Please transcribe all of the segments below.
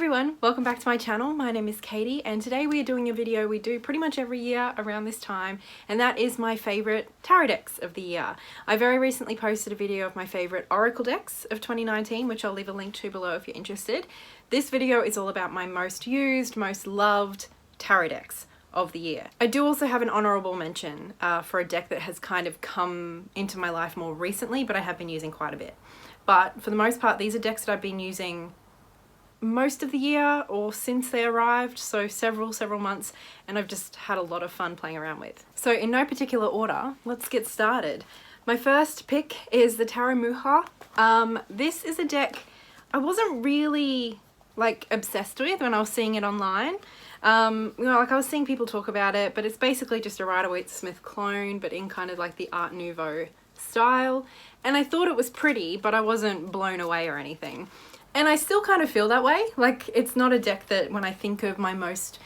everyone, welcome back to my channel. My name is Katie and today we are doing a video we do pretty much every year around this time, and that is my favourite tarot decks of the year. I very recently posted a video of my favourite Oracle decks of 2019, which I'll leave a link to below if you're interested. This video is all about my most used, most loved tarot decks of the year. I do also have an honourable mention for a deck that has kind of come into my life more recently, but I have been using quite a bit. But for the most part, these are decks that I've been using most of the year or since they arrived, so several months, and I've just had a lot of fun playing around with. So in no particular order, let's get started. My first pick is the Tarot Muha. This is a deck I wasn't really like obsessed with when I was seeing it online. You know, like I was seeing people talk about it, but it's basically just a Rider-Waite-Smith clone, but in kind of like the Art Nouveau style. And I thought it was pretty, but I wasn't blown away or anything. And I still kind of feel that way. Like, it's not a deck that when I think of my most,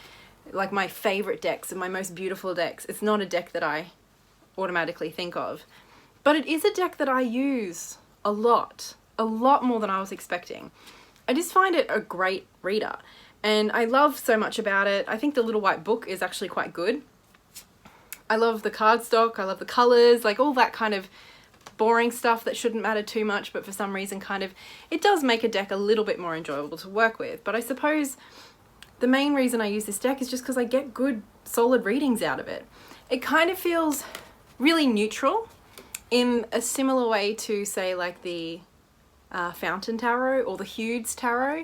like my favorite decks and my most beautiful decks, it's not a deck that I automatically think of. But it is a deck that I use a lot more than I was expecting. I just find it a great reader and I love so much about it. I think the little white book is actually quite good. I love the cardstock, I love the colors, like all that kind of boring stuff that shouldn't matter too much, but for some reason kind of it does make a deck a little bit more enjoyable to work with. But I suppose the main reason I use this deck is just because I get good solid readings out of it. It kind of feels really neutral in a similar way to say like the Fountain Tarot or the Hudes Tarot,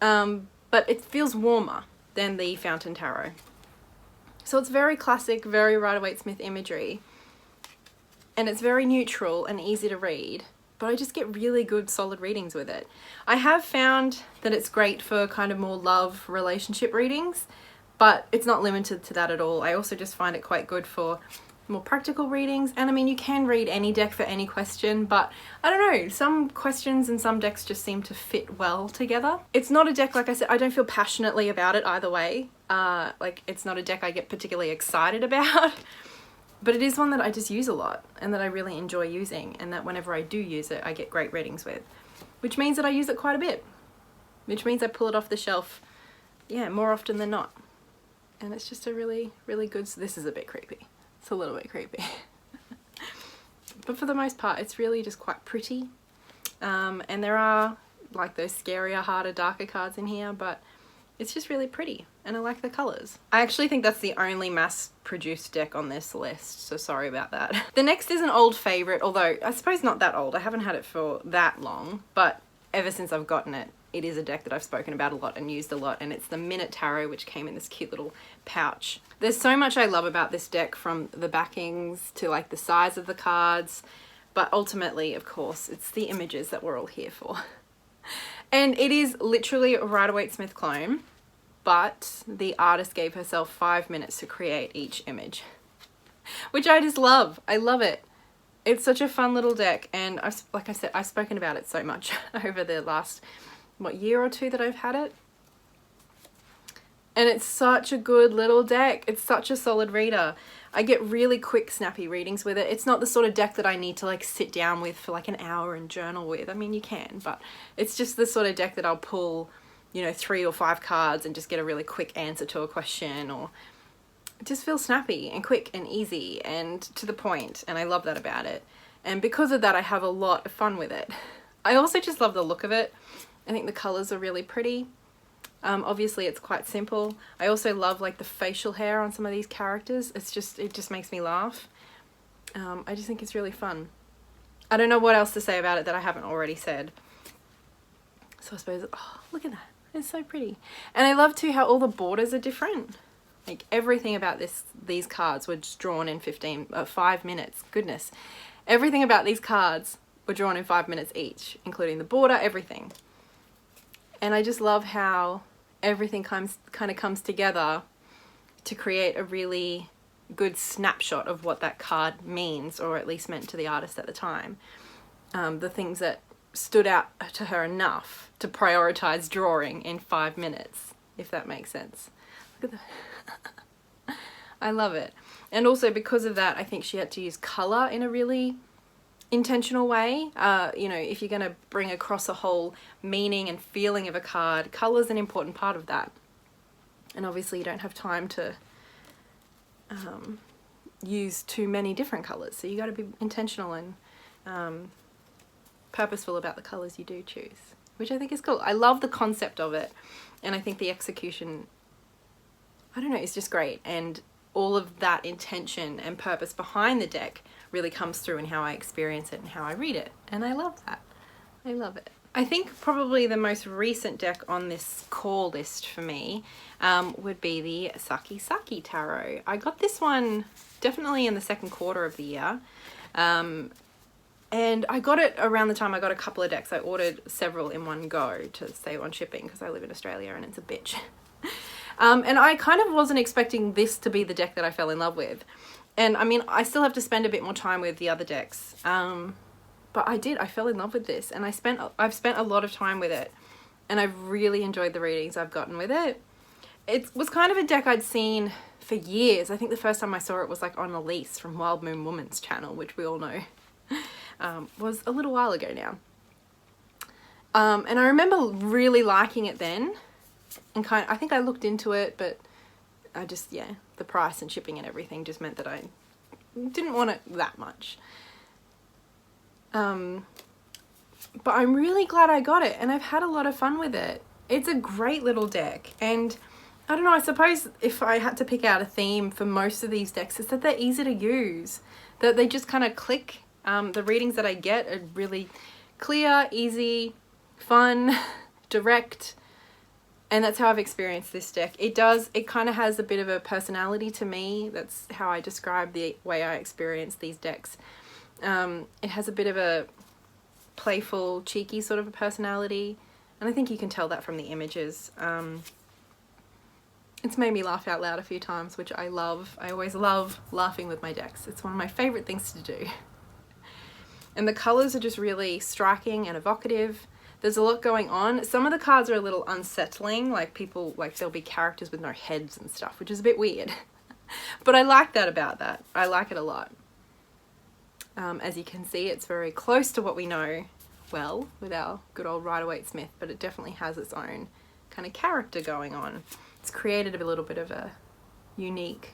but it feels warmer than the Fountain Tarot. So it's very classic, very Rider-Waite-Smith imagery, and it's very neutral and easy to read, but I just get really good solid readings with it. I have found that it's great for kind of more love relationship readings, but it's not limited to that at all. I also just find it quite good for more practical readings, and I mean you can read any deck for any question, but I don't know, some questions and some decks just seem to fit well together. It's not a deck, like I said, I don't feel passionately about it either way. Like it's not a deck I get particularly excited about. But it is one that I just use a lot and that I really enjoy using, and that whenever I do use it, I get great readings with, which means that I use it quite a bit, which means I pull it off the shelf, yeah, more often than not. And it's just a really good, so this is a bit creepy. It's a little bit creepy. But for the most part, it's really just quite pretty. And there are like those scarier, harder, darker cards in here, but it's just really pretty and I like the colours. I actually think that's the only mass-produced deck on this list, so sorry about that. The next is an old favourite, although I suppose not that old. I haven't had it for that long, but ever since I've gotten it, it is a deck that I've spoken about a lot and used a lot, and it's the Minute Tarot, which came in this cute little pouch. There's so much I love about this deck, from the backings to like the size of the cards, but ultimately, of course, it's the images that we're all here for. And it is literally a Rider-Waite-Smith clone, but the artist gave herself 5 minutes to create each image, which I just love. I love it. It's such a fun little deck, and like I said, I've spoken about it so much over the last, what, year or two that I've had it. And it's such a good little deck. It's such a solid reader. I get really quick, snappy readings with it. It's not the sort of deck that I need to like sit down with for like an hour and journal with. I mean, you can, but it's just the sort of deck that I'll pull, you know, 3 or 5 cards and just get a really quick answer to a question, or it just feels snappy and quick and easy and to the point, and I love that about it. And because of that, I have a lot of fun with it. I also just love the look of it. I think the colours are really pretty. Obviously it's quite simple. I also love like the facial hair on some of these characters. It just makes me laugh. I just think it's really fun. I don't know what else to say about it that I haven't already said. So I suppose, oh, look at that. It's so pretty. And I love too how all the borders are different. Like everything about these cards were just drawn in 5 minutes. Goodness. Everything about these cards were drawn in 5 minutes each, including the border, everything. And I just love how everything kind of comes together to create a really good snapshot of what that card means, or at least meant to the artist at the time. The things that stood out to her enough to prioritize drawing in 5 minutes, if that makes sense. Look at that. I love it. And also because of that, I think she had to use colour in a really intentional way. You know, if you're going to bring across a whole meaning and feeling of a card, colour's an important part of that. And obviously you don't have time to use too many different colours, so you got to be intentional and purposeful about the colours you do choose, which I think is cool. I love the concept of it, and I think the execution, I don't know, is just great, and all of that intention and purpose behind the deck really comes through in how I experience it and how I read it, and I love that. I love it. I think probably the most recent deck on this core list for me would be the Saki Saki Tarot. I got this one definitely in the second quarter of the year, and I got it around the time I got a couple of decks. I ordered several in one go to save on shipping because I live in Australia and it's a bitch. And I kind of wasn't expecting this to be the deck that I fell in love with. And I mean, I still have to spend a bit more time with the other decks. But I did. I fell in love with this, and I've spent a lot of time with it, and I've really enjoyed the readings I've gotten with it. It was kind of a deck I'd seen for years. I think the first time I saw it was like on Elise from Wild Moon Woman's channel, which we all know was a little while ago now. And I remember really liking it then, and I think I looked into it, but I just, yeah, the price and shipping and everything just meant that I didn't want it that much. But I'm really glad I got it, and I've had a lot of fun with it. It's a great little deck, and I don't know, I suppose if I had to pick out a theme for most of these decks, it's that they're easy to use, that they just kind of click. The readings that I get are really clear, easy, fun, direct, and that's how I've experienced this deck. It kind of has a bit of a personality to me. That's how I describe the way I experience these decks. It has a bit of a playful, cheeky sort of a personality, and I think you can tell that from the images. It's made me laugh out loud a few times, which I love. I always love laughing with my decks. It's one of my favourite things to do. And the colours are just really striking and evocative. There's a lot going on. Some of the cards are a little unsettling, like there'll be characters with no heads and stuff, which is a bit weird. But I like that about that. I like it a lot. As you can see, it's very close to what we know well with our good old Rider-Waite-Smith, but it definitely has its own kind of character going on. It's created a little bit of a unique,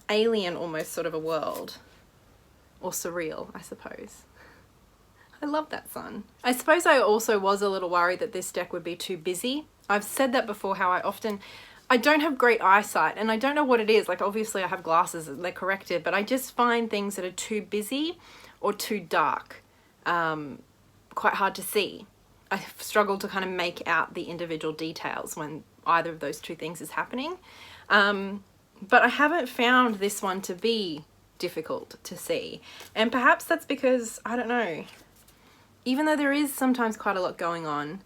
alien almost sort of a world, or surreal, I suppose. I love that sun. I suppose I also was a little worried that this deck would be too busy. I've said that before, how I don't have great eyesight, and I don't know what it is. Like, obviously I have glasses, they're corrected, but I just find things that are too busy or too dark quite hard to see. I struggle to kind of make out the individual details when either of those two things is happening. But I haven't found this one to be difficult to see. And perhaps that's because, I don't know, even though there is sometimes quite a lot going on,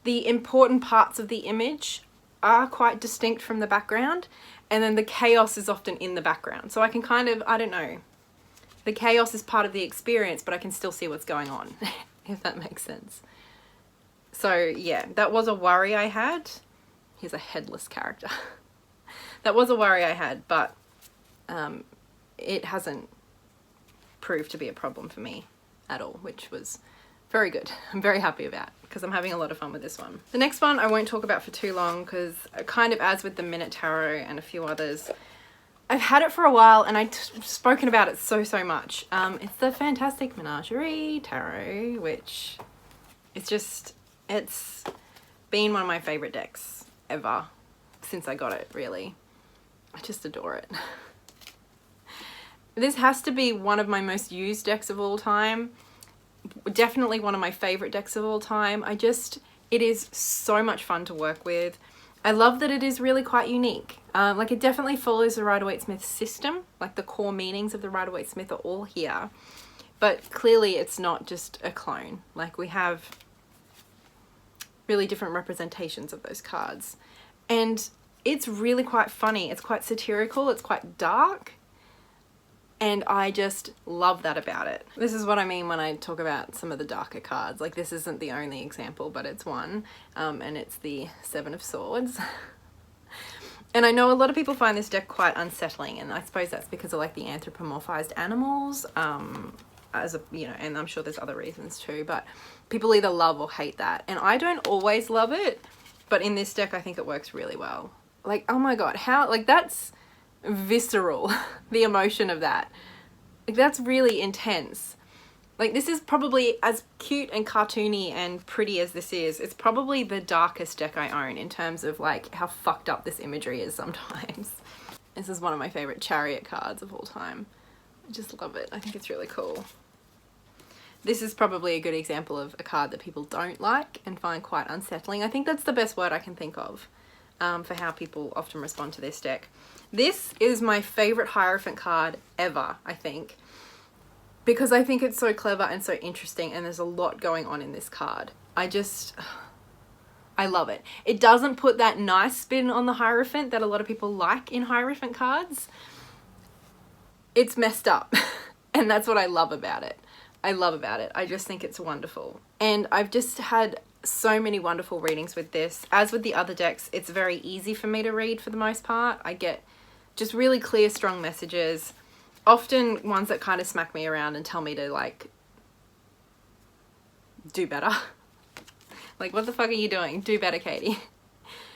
the important parts of the image are quite distinct from the background, and then the chaos is often in the background. So I can kind of, I don't know, the chaos is part of the experience, but I can still see what's going on, if that makes sense. So yeah, that was a worry I had. Here's a headless character. That was a worry I had, but it hasn't proved to be a problem for me at all, which was very good. I'm very happy about, because I'm having a lot of fun with this one. The next one I won't talk about for too long, because kind of as with the Minute Tarot and a few others, I've had it for a while and I've spoken about it so much. It's the Fantastic Menagerie Tarot, which it's been one of my favorite decks ever since I got it, really. I just adore it. This has to be one of my most used decks of all time. Definitely one of my favorite decks of all time. It is so much fun to work with. I love that it is really quite unique. Like, it definitely follows the Rider-Waite-Smith system. Like, the core meanings of the Rider-Waite-Smith are all here. But clearly it's not just a clone. Like, we have really different representations of those cards. And it's really quite funny. It's quite satirical. It's quite dark. And I just love that about it. This is what I mean when I talk about some of the darker cards. Like, this isn't the only example, but it's one. And it's the Seven of Swords. And I know a lot of people find this deck quite unsettling, and I suppose that's because of like the anthropomorphized animals. as a, you know, and I'm sure there's other reasons too, but people either love or hate that. And I don't always love it, but in this deck, I think it works really well. Like, oh my God, how, like, that's visceral, the emotion of that. Like, that's really intense. Like, this is probably, as cute and cartoony and pretty as this is, it's probably the darkest deck I own in terms of like how fucked up this imagery is sometimes. This is one of my favorite Chariot cards of all time. I just love it. I think it's really cool. This is probably a good example of a card that people don't like and find quite unsettling. I think that's the best word I can think of for how people often respond to this deck. This is my favorite Hierophant card ever, I think, because I think it's so clever and so interesting, and there's a lot going on in this card. I love it. It doesn't put that nice spin on the Hierophant that a lot of people like in Hierophant cards. It's messed up, and that's what I love about it. I just think it's wonderful. And I've just had so many wonderful readings with this. As with the other decks, it's very easy for me to read for the most part. I get just really clear, strong messages. Often ones that kind of smack me around and tell me to like do better. Like, what the fuck are you doing? Do better, Katey.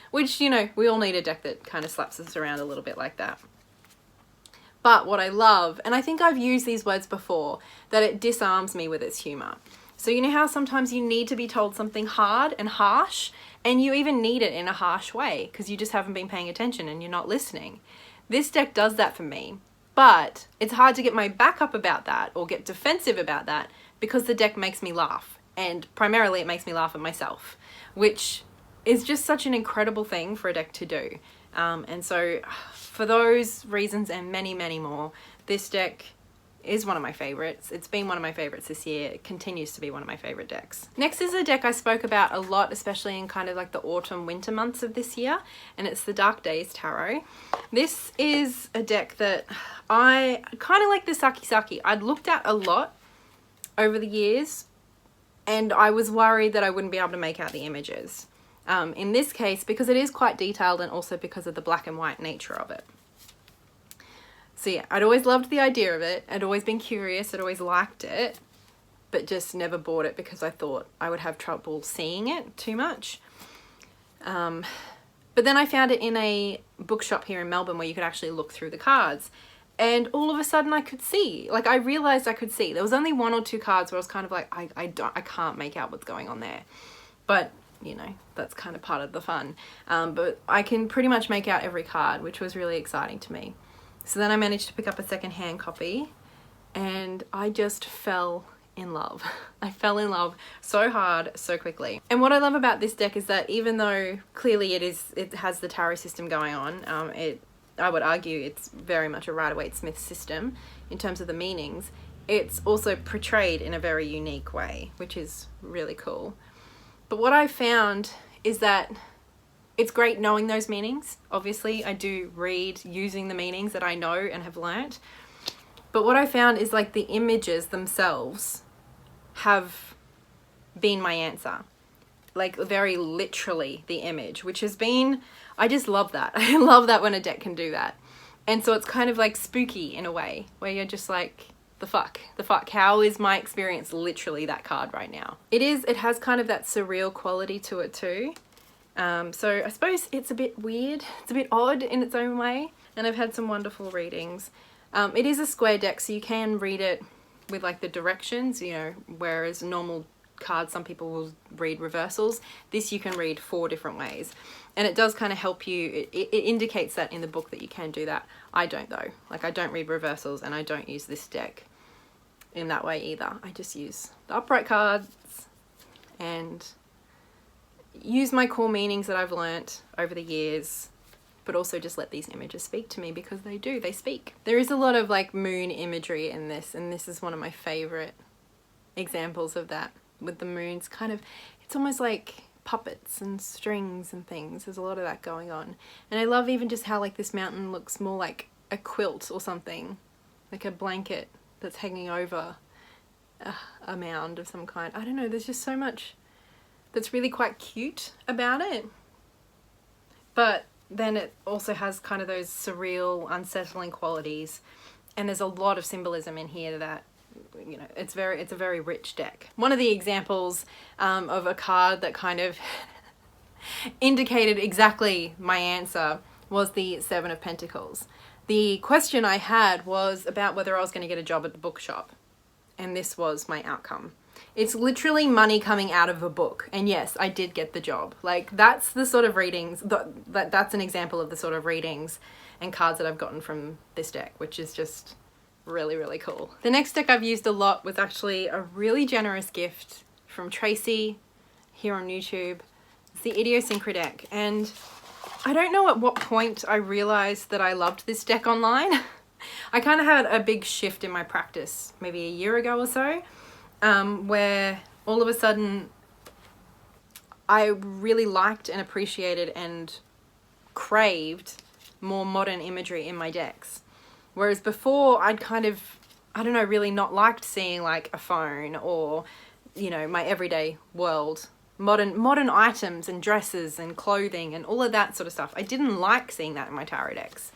Which, you know, we all need a deck that kind of slaps us around a little bit like that. But what I love, and I think I've used these words before, that it disarms me with its humor. So you know how sometimes you need to be told something hard and harsh, and you even need it in a harsh way because you just haven't been paying attention and you're not listening. This deck does that for me. But it's hard to get my back up about that or get defensive about that because the deck makes me laugh. And primarily it makes me laugh at myself, which is just such an incredible thing for a deck to do. And so for those reasons and many, many more, this deck is one of my favorites. It's been one of my favorites this year. It continues to be one of my favorite decks. Next is a deck I spoke about a lot, especially in kind of like the autumn winter months of this year, and it's the Dark Days Tarot. This is a deck that I kind of like the Saki Saki. I'd looked at a lot over the years and I was worried that I wouldn't be able to make out the images. In this case, because it is quite detailed and also because of the black and white nature of it. So yeah, I'd always loved the idea of it. I'd always been curious. I'd always liked it, but just never bought it because I thought I would have trouble seeing it too much. But then I found it in a bookshop here in Melbourne where you could actually look through the cards. And all of a sudden I could see, like I realized I could see. There was only one or two cards where I was kind of like, I can't make out what's going on there. But, you know, that's kind of part of the fun. But I can pretty much make out every card, which was really exciting to me. So then I managed to pick up a second-hand copy and I just fell in love. I fell in love so hard, so quickly. And what I love about this deck is that even though clearly it has the tarot system going on, I would argue it's very much a Rider-Waite-Smith system in terms of the meanings. It's also portrayed in a very unique way, which is really cool. But what I found is that it's great knowing those meanings. Obviously, I do read using the meanings that I know and have learnt. But what I found is like the images themselves have been my answer. Like very literally the image, which has been, I just love that. I love that when a deck can do that. And so it's kind of like spooky in a way where you're just like, the fuck, how is my experience literally that card right now? It has kind of that surreal quality to it too. So I suppose it's a bit weird. It's a bit odd in its own way. And I've had some wonderful readings. It is a square deck, so you can read it with like the directions, you know, whereas normal cards, some people will read reversals. This you can read 4 different ways. And it does kind of help you. It indicates that in the book that you can do that. I don't though. Like I don't read reversals and I don't use this deck in that way either. I just use the upright cards and use my core meanings that I've learnt over the years, but also just let these images speak to me because they speak. There is a lot of like moon imagery in this, and this is one of my favorite examples of that, with the moons kind of, it's almost like puppets and strings and things. There's a lot of that going on. And I love even just how like this mountain looks more like a quilt or something, like a blanket that's hanging over a mound of some kind. I don't know, there's just so much that's really quite cute about it. But then it also has kind of those surreal, unsettling qualities. And there's a lot of symbolism in here that you know, it's a very rich deck. One of the examples of a card that kind of indicated exactly my answer was the Seven of Pentacles. The question I had was about whether I was going to get a job at the bookshop, and this was my outcome. It's literally money coming out of a book, and yes, I did get the job. Like, that's the sort of readings, that's an example of the sort of readings and cards that I've gotten from this deck, which is just really, really cool. The next deck I've used a lot was actually a really generous gift from Tracy here on YouTube. It's the Idiosyncra deck, and I don't know at what point I realized that I loved this deck online. I kind of had a big shift in my practice maybe a year ago or so, where all of a sudden I really liked and appreciated and craved more modern imagery in my decks. Whereas before I'd kind of, I don't know, really not liked seeing like a phone or, you know, my everyday world. Modern items and dresses and clothing and all of that sort of stuff. I didn't like seeing that in my tarot decks.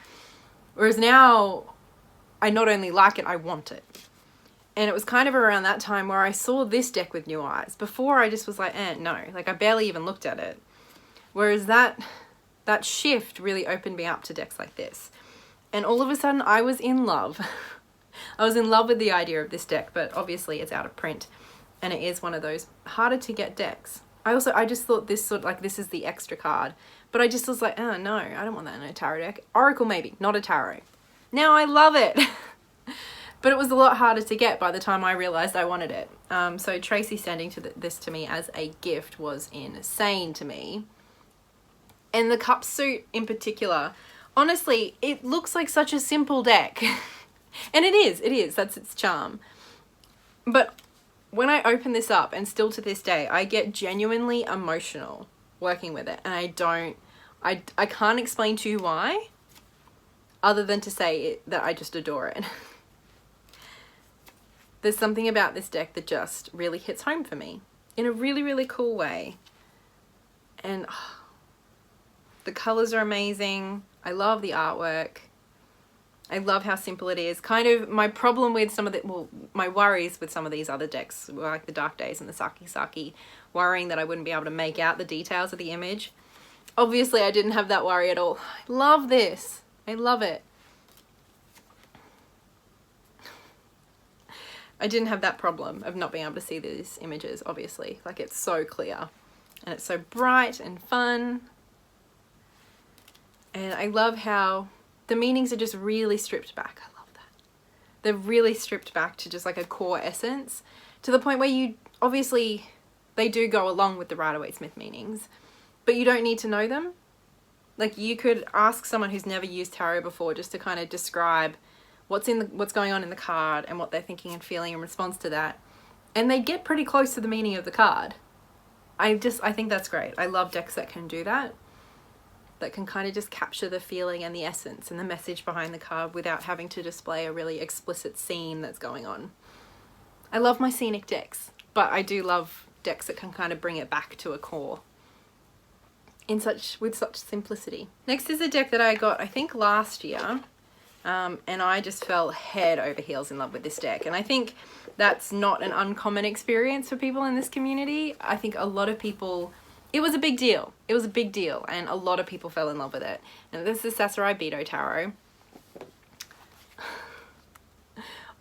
Whereas now I not only like it, I want it. And it was kind of around that time where I saw this deck with new eyes. Before I just was like, no, like I barely even looked at it. Whereas that shift really opened me up to decks like this. And all of a sudden I was in love. I was in love with the idea of this deck, but obviously it's out of print. And it is one of those harder to get decks. I just thought this sort of like, this is the extra card. But I just was like, oh no, I don't want that in a tarot deck. Oracle maybe, not a tarot. Now I love it. But it was a lot harder to get by the time I realized I wanted it. So Tracy sending this to me as a gift was insane to me. And the cup suit in particular, honestly, it looks like such a simple deck. And it is, that's its charm. But when I open this up, and still to this day, I get genuinely emotional working with it. And I can't explain to you why, other than to say that I just adore it. There's something about this deck that just really hits home for me in a really, really cool way. And the colors are amazing. I love the artwork. I love how simple it is. Kind of my problem with some of the, well, my worries with some of these other decks were like the Dark Days and the Saki Saki, worrying that I wouldn't be able to make out the details of the image. Obviously, I didn't have that worry at all. I love this. I love it. I didn't have that problem of not being able to see these images, obviously. Like, it's so clear. And it's so bright and fun. And I love how the meanings are just really stripped back. I love that. They're really stripped back to just like a core essence, to the point where you, obviously, they do go along with the Rider-Waite-Smith meanings, but you don't need to know them. Like, you could ask someone who's never used tarot before just to kind of describe what's going on in the card and what they're thinking and feeling in response to that, and they get pretty close to the meaning of the card. I think that's great. I love decks that can do that, that can kind of just capture the feeling and the essence and the message behind the card without having to display a really explicit scene that's going on. I love my scenic decks, but I do love decks that can kind of bring it back to a core with such simplicity. Next is a deck that I got, I think, last year. And I just fell head over heels in love with this deck. And I think that's not an uncommon experience for people in this community. I think a lot of people, it was a big deal. It was a big deal, and a lot of people fell in love with it. And this is Sucessor Tarot.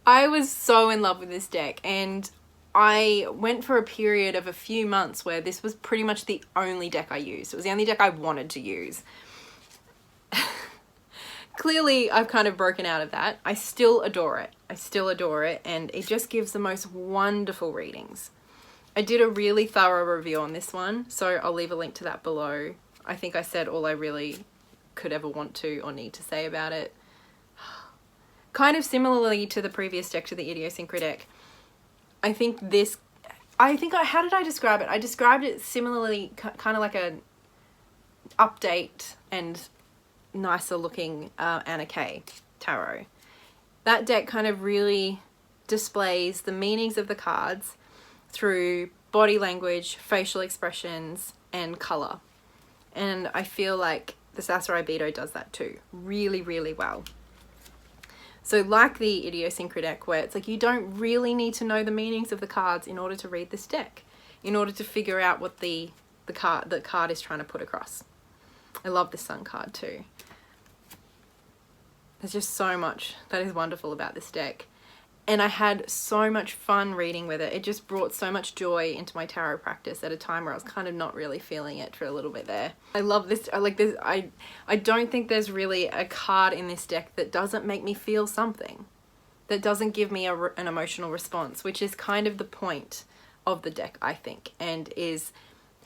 I was so in love with this deck, and I went for a period of a few months where this was pretty much the only deck I used. It was the only deck I wanted to use. Clearly, I've kind of broken out of that. I still adore it. I still adore it, and it just gives the most wonderful readings. I did a really thorough review on this one, so I'll leave a link to that below. I think I said all I really could ever want to or need to say about it. Kind of similarly to the previous deck, to the Idiosyncra deck, how did I describe it? I described it similarly, kind of like an update and nicer looking Anna K tarot. That deck kind of really displays the meanings of the cards through body language, facial expressions, and color. And I feel like the Sucessor does that too, really, really well. So like the Idiosyncra deck, where it's like you don't really need to know the meanings of the cards in order to read this deck, in order to figure out what the card is trying to put across. I love the Sun card too. There's just so much that is wonderful about this deck. And I had so much fun reading with it. It just brought so much joy into my tarot practice at a time where I was kind of not really feeling it for a little bit there. I love this. I like this. I don't think there's really a card in this deck that doesn't make me feel something, that doesn't give me an emotional response, which is kind of the point of the deck, I think, and is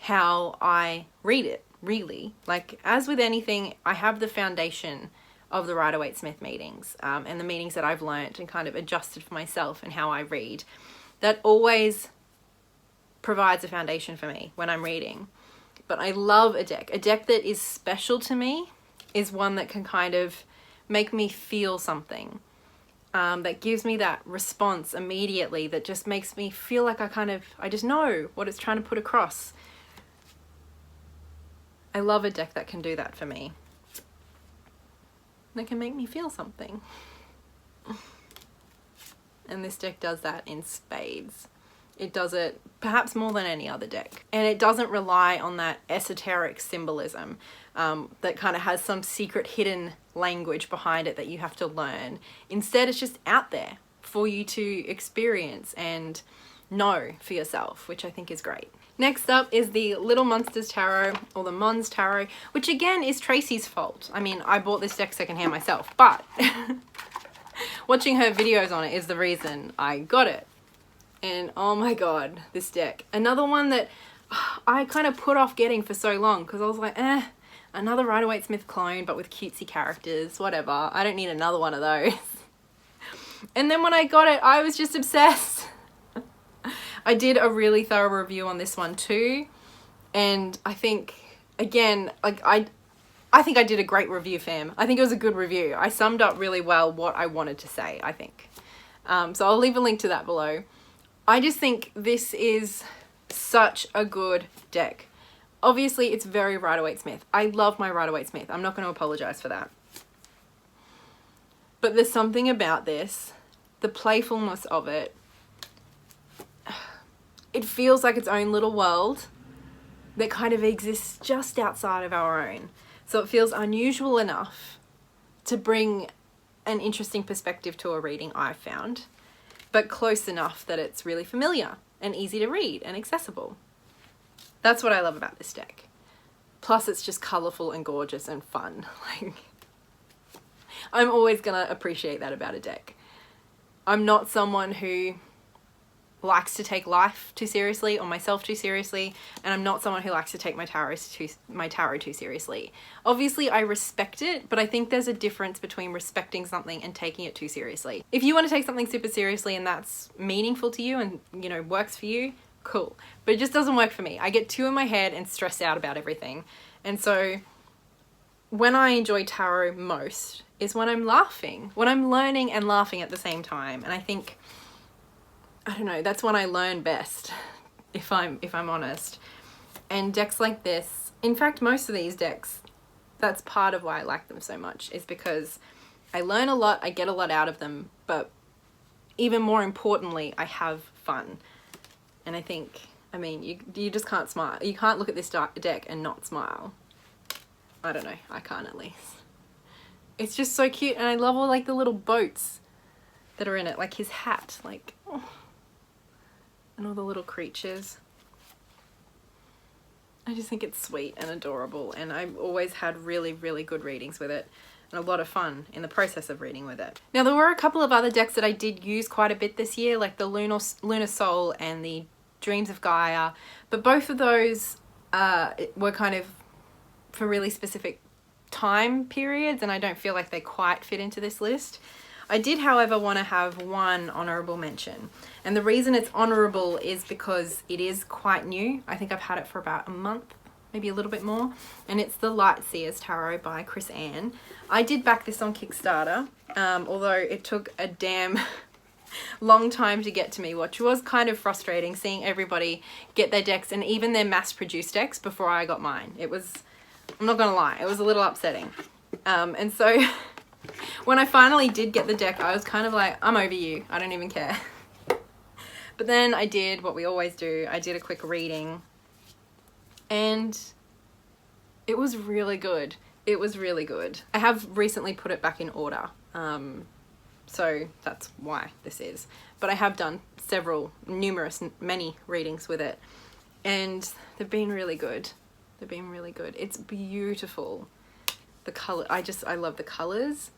how I read it, really. Like, as with anything, I have the foundation of the Rider-Waite-Smith meetings and the meetings that I've learnt and kind of adjusted for myself and how I read. That always provides a foundation for me when I'm reading. But I love a deck. A deck that is special to me is one that can kind of make me feel something. That gives me that response immediately, that just makes me feel like I just know what it's trying to put across. I love a deck that can do that for me. That can make me feel something. And this deck does that in spades. It does it perhaps more than any other deck. And it doesn't rely on that esoteric symbolism that kind of has some secret hidden language behind it that you have to learn. Instead, it's just out there for you to experience and know for yourself, which I think is great. Next up is the Little Monsters Tarot, or the Mons Tarot, which again is Tracy's fault. I mean, I bought this deck secondhand myself, but watching her videos on it is the reason I got it. And oh my god, this deck. Another one that I kind of put off getting for so long because I was like, another Rider-Waite-Smith clone, but with cutesy characters, whatever. I don't need another one of those. And then when I got it, I was just obsessed. I did a really thorough review on this one too, and I think, again, like I think I did a great review, fam. I think it was a good review. I summed up really well what I wanted to say, I think. So I'll leave a link to that below. I just think this is such a good deck. Obviously, it's very Rider-Waite-Smith. I love my Rider-Waite-Smith. I'm not going to apologize for that. But there's something about this, the playfulness of it. It feels like its own little world that kind of exists just outside of our own. So it feels unusual enough to bring an interesting perspective to a reading, I've found, but close enough that it's really familiar and easy to read and accessible. That's what I love about this deck. Plus it's just colourful and gorgeous and fun. Like, I'm always gonna appreciate that about a deck. I'm not someone who likes to take life too seriously or myself too seriously, and I'm not someone who likes to take my tarot too seriously. Obviously I respect it, but I think there's a difference between respecting something and taking it too seriously. If you want to take something super seriously and that's meaningful to you and, you know, works for you, cool. But it just doesn't work for me. I get too in my head and stress out about everything. And so when I enjoy tarot most is when I'm laughing, when I'm learning and laughing at the same time. And I think, I don't know, that's when I learn best, if I'm honest. And decks like this, in fact, most of these decks, that's part of why I like them so much, is because I learn a lot, I get a lot out of them, but even more importantly, I have fun. And I think, I mean, you just can't smile. You can't look at this deck and not smile. I don't know, I can't at least. It's just so cute, and I love all like the little boats that are in it, like his hat, like, oh. And all the little creatures. I just think it's sweet and adorable, and I've always had really, really good readings with it and a lot of fun in the process of reading with it. Now, there were a couple of other decks that I did use quite a bit this year, like the Lunar Soul and the Dreams of Gaia, but both of those were kind of for really specific time periods, and I don't feel like they quite fit into this list. I did, however, want to have one honourable mention, and the reason it's honourable is because it is quite new. I think I've had it for about a month, maybe a little bit more, and it's the Lightseers Tarot by Chris Ann. I did back this on Kickstarter, although it took a damn long time to get to me, which was kind of frustrating, seeing everybody get their decks and even their mass-produced decks before I got mine. It was, I'm not gonna lie, it was a little upsetting. And so When I finally did get the deck, I was kind of like, I'm over you. I don't even care. But then I did what we always do. I did a quick reading and it was really good. It was really good. I have recently put it back in order. So that's why this is. But I have done many readings with it. And they've been really good. They've been really good. It's beautiful. The color, I love the colors.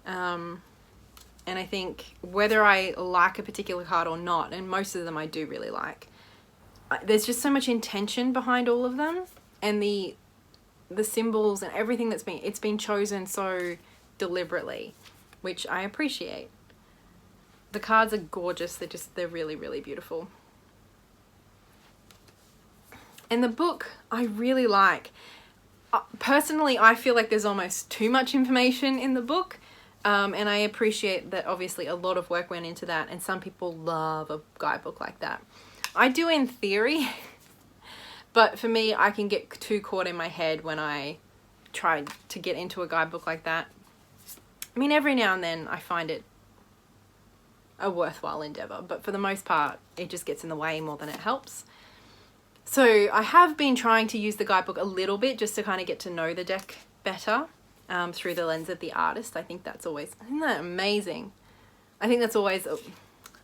And I think whether I like a particular card or not, and most of them I do really like, there's just so much intention behind all of them, and the symbols and everything it's been chosen so deliberately, which I appreciate. The cards are gorgeous. They're really, really beautiful. And the book I really like. Personally, I feel like there's almost too much information in the book. And I appreciate that obviously a lot of work went into that, and some people love a guidebook like that. I do in theory, but for me, I can get too caught in my head when I try to get into a guidebook like that. I mean, every now and then I find it a worthwhile endeavor, but for the most part, it just gets in the way more than it helps. So I have been trying to use the guidebook a little bit just to kind of get to know the deck better. Through the lens of the artist. Isn't that amazing? I think that's always,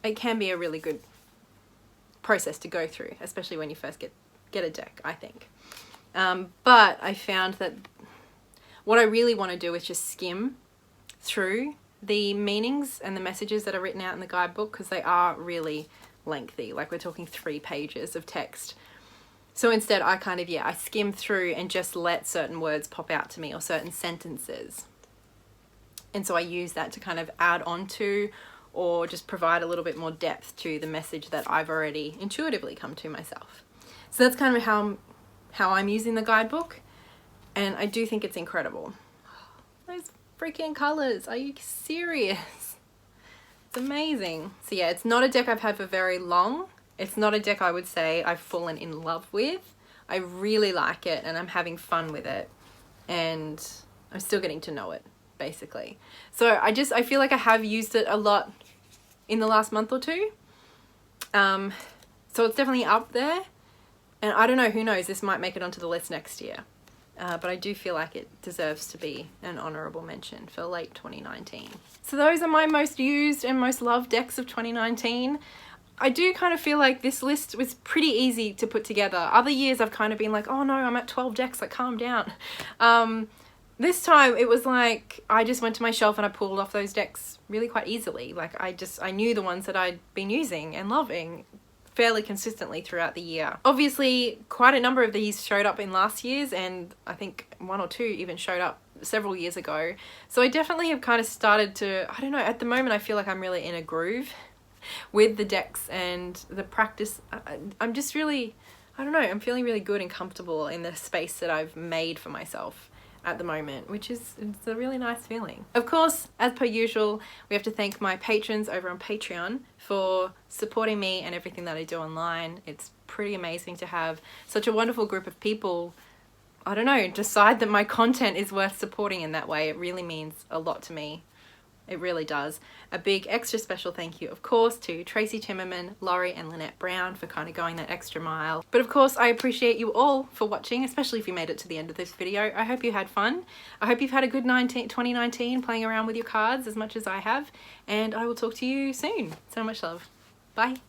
it can be a really good process to go through, especially when you first get a deck, I think. But I found that what I really want to do is just skim through the meanings and the messages that are written out in the guidebook, because they are really lengthy. Like, we're talking 3 pages of text. So instead I kind of, I skim through and just let certain words pop out to me, or certain sentences. And so I use that to kind of add on to, or just provide a little bit more depth to the message that I've already intuitively come to myself. So that's kind of how I'm using the guidebook. And I do think it's incredible. Those freaking colors, are you serious? It's amazing. So yeah, it's not a deck I've had for very long. It's not a deck I would say I've fallen in love with. I really like it and I'm having fun with it, and I'm still getting to know it, basically. So I feel like I have used it a lot in the last month or two. So it's definitely up there, and I don't know, who knows, this might make it onto the list next year. But I do feel like it deserves to be an honorable mention for late 2019. So those are my most used and most loved decks of 2019. I do kind of feel like this list was pretty easy to put together. Other years I've kind of been like, oh no, I'm at 12 decks, like calm down. This time it was like, I just went to my shelf and I pulled off those decks really quite easily. Like I knew the ones that I'd been using and loving fairly consistently throughout the year. Obviously, quite a number of these showed up in last year's, and I think 1 or 2 even showed up several years ago. So I definitely have kind of started to, I don't know, at the moment I feel like I'm really in a groove with the decks and the practice. I'm just really, I don't know, I'm feeling really good and comfortable in the space that I've made for myself at the moment, which is, it's a really nice feeling. Of course, as per usual, we have to thank my patrons over on Patreon for supporting me and everything that I do online. It's pretty amazing to have such a wonderful group of people, I don't know, decide that my content is worth supporting in that way. It really means a lot to me. It really does. A big extra special thank you, of course, to Tracy Timmerman, Laurie and Lynette Brown for kind of going that extra mile. But of course, I appreciate you all for watching, especially if you made it to the end of this video. I hope you had fun. I hope you've had a good 2019 playing around with your cards as much as I have. And I will talk to you soon. So much love. Bye.